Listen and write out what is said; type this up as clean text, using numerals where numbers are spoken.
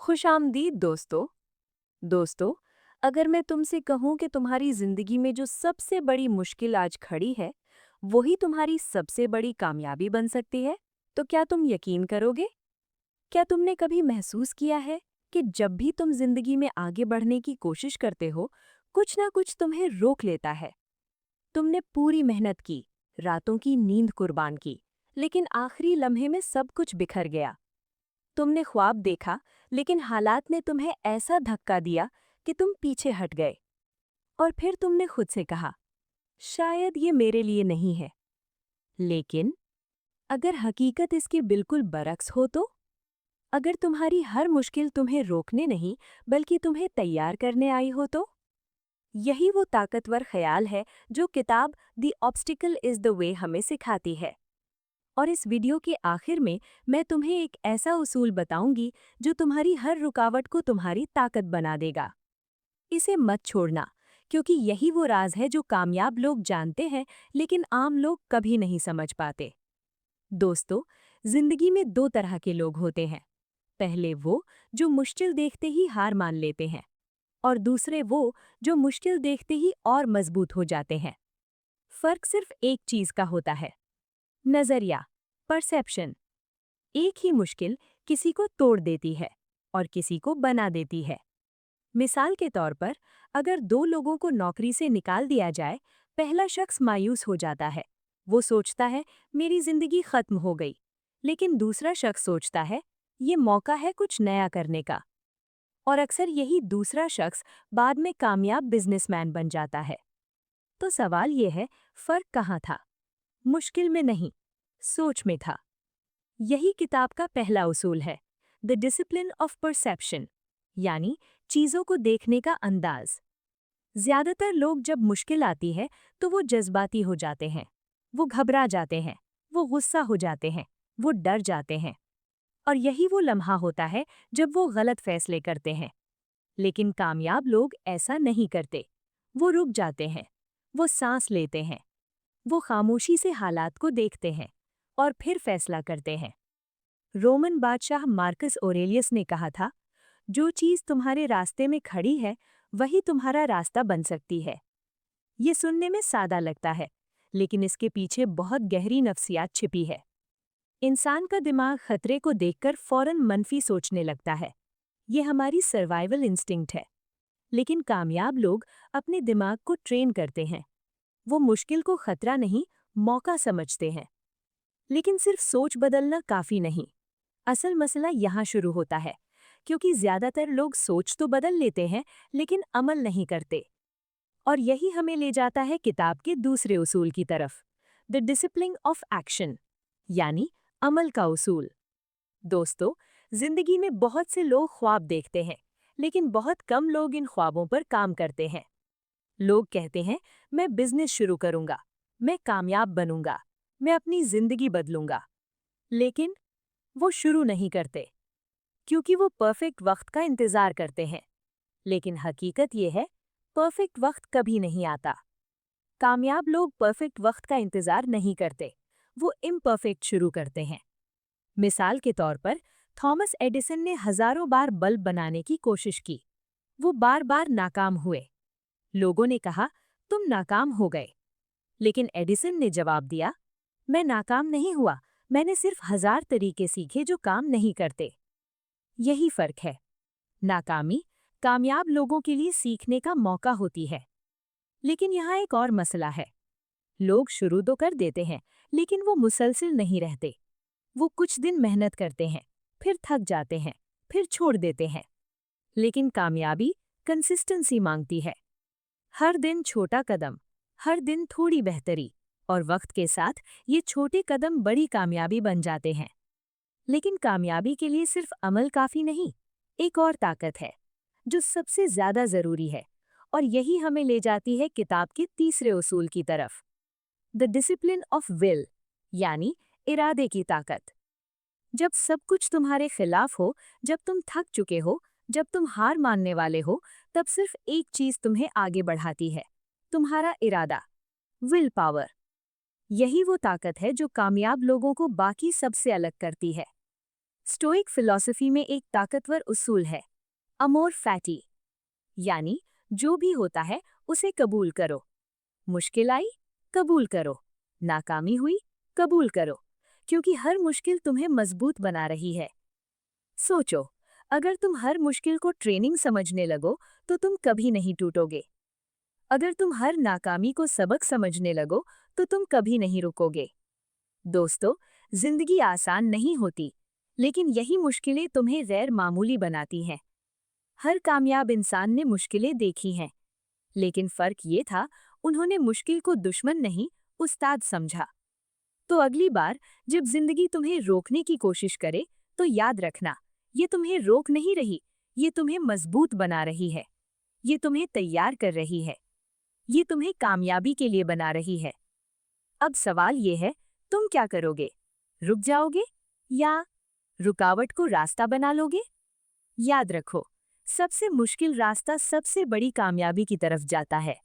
खुशामदीद दोस्तों। दोस्तों, अगर मैं तुमसे कहूं कि तुम्हारी जिंदगी में जो सबसे बड़ी मुश्किल आज खड़ी है, वही तुम्हारी सबसे बड़ी कामयाबी बन सकती है, तो क्या तुम यकीन करोगे? क्या तुमने कभी महसूस किया है कि जब भी तुम जिंदगी में आगे बढ़ने की कोशिश करते हो, कुछ ना कुछ तुम्हें रोक लेता है। तुमने पूरी मेहनत की, रातों की नींद कुर्बान की, लेकिन आखिरी लम्हे में सब कुछ बिखर गया। तुमने ख्वाब देखा, लेकिन हालात ने तुम्हें ऐसा धक्का दिया कि तुम पीछे हट गए। और फिर तुमने खुद से कहा, शायद ये मेरे लिए नहीं है। लेकिन अगर हकीकत इसके बिल्कुल बरक्स हो तो? अगर तुम्हारी हर मुश्किल तुम्हें रोकने नहीं, बल्कि तुम्हें तैयार करने आई हो तो? यही वो ताकतवर ख्याल है जो किताब the obstacle is the way हमें सिखाती है। और इस वीडियो के आखिर में मैं तुम्हें एक ऐसा उसूल बताऊंगी जो तुम्हारी हर रुकावट को तुम्हारी ताकत बना देगा। इसे मत छोड़ना, क्योंकि यही वो राज है जो कामयाब लोग जानते हैं, लेकिन आम लोग कभी नहीं समझ पाते। दोस्तों, जिंदगी में दो तरह के लोग होते हैं। पहले वो जो मुश्किल देखते ही हार मान लेते हैं, और दूसरे वो जो मुश्किल देखते ही और मजबूत हो जाते हैं। फर्क सिर्फ एक चीज का होता है, नजरिया, परसेप्शन। एक ही मुश्किल किसी को तोड़ देती है और किसी को बना देती है। मिसाल के तौर पर, अगर दो लोगों को नौकरी से निकाल दिया जाए, पहला शख्स मायूस हो जाता है। वो सोचता है, मेरी जिंदगी खत्म हो गई। लेकिन दूसरा शख्स सोचता है, ये मौका है कुछ नया करने का। और अक्सर यही दूसरा शख्स बाद में कामयाब बिजनेसमैन बन जाता है। तो सवाल ये है, फर्क कहाँ था? मुश्किल में नहीं, सोच में था। यही किताब का पहला उसूल है, द डिसिप्लिन ऑफ परसेप्शन, यानी चीजों को देखने का अंदाज। ज्यादातर लोग जब मुश्किल आती है तो वो जज्बाती हो जाते हैं, वो घबरा जाते हैं, वो गुस्सा हो जाते हैं, वो डर जाते हैं। और यही वो लम्हा होता है जब वो गलत फैसले करते हैं। लेकिन कामयाब लोग ऐसा नहीं करते। वो रुक जाते हैं, वो सांस लेते हैं, वो खामोशी से हालात को देखते हैं और फिर फैसला करते हैं। रोमन बादशाह मार्कस ओरेलियस ने कहा था, जो चीज तुम्हारे रास्ते में खड़ी है, वही तुम्हारा रास्ता बन सकती है। ये सुनने में सादा लगता है, लेकिन इसके पीछे बहुत गहरी नफ्सियात छिपी है। इंसान का दिमाग खतरे को देखकर फौरन मनफी सोचने लगता है। ये हमारी सर्वाइवल इंस्टिंक्ट है। लेकिन कामयाब लोग अपने दिमाग को ट्रेन करते हैं। वो मुश्किल को खतरा नहीं, मौका समझते हैं। लेकिन सिर्फ सोच बदलना काफी नहीं। असल मसला यहाँ शुरू होता है, क्योंकि ज्यादातर लोग सोच तो बदल लेते हैं, लेकिन अमल नहीं करते। और यही हमें ले जाता है किताब के दूसरे उसूल की तरफ, द डिसिप्लिन ऑफ एक्शन, यानी अमल का उसूल। दोस्तों, जिंदगी में बहुत से लोग ख्वाब देखते हैं, लेकिन बहुत कम लोग इन ख्वाबों पर काम करते हैं। लोग कहते हैं, मैं बिजनेस शुरू करूंगा, मैं कामयाब बनूंगा, मैं अपनी जिंदगी बदलूंगा। लेकिन वो शुरू नहीं करते, क्योंकि वो परफेक्ट वक्त का इंतजार करते हैं। लेकिन हकीकत ये है, परफेक्ट वक्त कभी नहीं आता। कामयाब लोग परफेक्ट वक्त का इंतजार नहीं करते, वो इम्परफेक्ट शुरू करते हैं। मिसाल के तौर पर, थॉमस एडिसन ने हजारों बार बल्ब बनाने की कोशिश की। वो बार बार नाकाम हुए। लोगों ने कहा, तुम नाकाम हो गए। लेकिन एडिसन ने जवाब दिया, मैं नाकाम नहीं हुआ, मैंने सिर्फ 1000 तरीके सीखे जो काम नहीं करते। यही फर्क है। नाकामी कामयाब लोगों के लिए सीखने का मौका होती है। लेकिन यहाँ एक और मसला है। लोग शुरू तो कर देते हैं, लेकिन वो मुसलसल नहीं रहते। वो कुछ दिन मेहनत करते हैं, फिर थक जाते हैं, फिर छोड़ देते हैं। लेकिन कामयाबी कंसिस्टेंसी मांगती है। हर दिन छोटा कदम, हर दिन थोड़ी बेहतरी, और वक्त के साथ ये छोटे कदम बड़ी कामयाबी बन जाते हैं। लेकिन कामयाबी के लिए सिर्फ अमल काफी नहीं, एक और ताकत है जो सबसे ज्यादा जरूरी है, और यही हमें ले जाती है किताब के तीसरे उसूल की तरफ, द डिसिप्लिन ऑफ विल, यानी इरादे की ताकत। जब सब कुछ तुम्हारे खिलाफ हो, जब तुम थक चुके हो, जब तुम हार मानने वाले हो, तब सिर्फ एक चीज तुम्हें आगे बढ़ाती है, तुम्हारा इरादा, विल पावर। यही वो ताकत है जो कामयाब लोगों को बाकी सबसे अलग करती है। स्टोइक फिलॉसफी में एक ताकतवर उसूल है, अमोर फैटी, यानी जो भी होता है उसे कबूल करो। मुश्किल आई, कबूल करो। नाकामी हुई, कबूल करो, क्योंकि हर मुश्किल तुम्हें मजबूत बना रही है। सोचो, अगर तुम हर मुश्किल को ट्रेनिंग समझने लगो तो तुम कभी नहीं टूटोगे। अगर तुम हर नाकामी को सबक समझने लगो तो तुम कभी नहीं रुकोगे। दोस्तों, जिंदगी आसान नहीं होती, लेकिन यही मुश्किलें तुम्हें गैर मामूली बनाती हैं। हर कामयाब इंसान ने मुश्किलें देखी हैं, लेकिन फर्क ये था, उन्होंने मुश्किल को दुश्मन नहीं, उस्ताद समझा। तो अगली बार जब जिंदगी तुम्हें रोकने की कोशिश करे, तो याद रखना, ये तुम्हें रोक नहीं रही, ये तुम्हें मजबूत बना रही है। ये तुम्हें तैयार कर रही है। ये तुम्हें कामयाबी के लिए बना रही है। अब सवाल ये है, तुम क्या करोगे? रुक जाओगे या रुकावट को रास्ता बना लोगे? याद रखो, सबसे मुश्किल रास्ता सबसे बड़ी कामयाबी की तरफ जाता है।